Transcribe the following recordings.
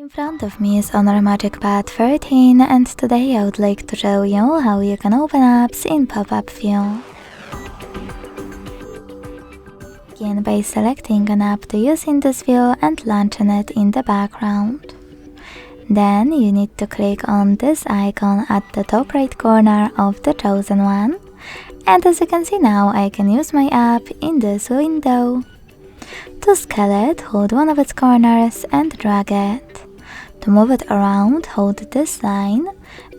In front of me is HONOR MagicPad 13 and today I would like to show you how you can open apps in pop-up view. Begin by selecting an app to use in this view and launching it in the background. Then you need to click on this icon at the top right corner of the chosen one. And as you can see now, I can use my app in this window. To scale it, hold one of its corners and drag it. To move it around, hold this line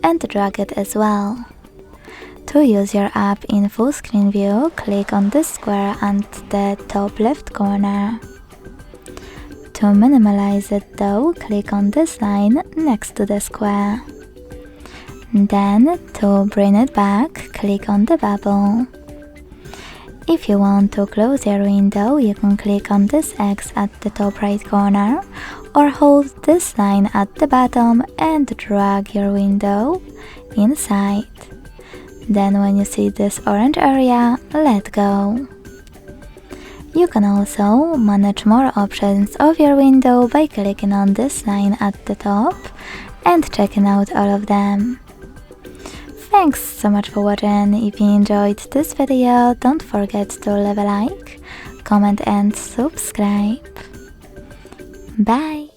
and drag it as well. To use your app in full screen view, click on this square at the top left corner. To minimize it though, click on this line next to the square. Then, to bring it back, click on the bubble. If you want to close your window, you can click on this X at the top right corner or hold this line at the bottom and drag your window inside. Then when you see this orange area, let go. You can also manage more options of your window by clicking on this line at the top and checking out all of them. Thanks so much for watching. If you enjoyed this video, don't forget to leave a like, comment and subscribe. Bye!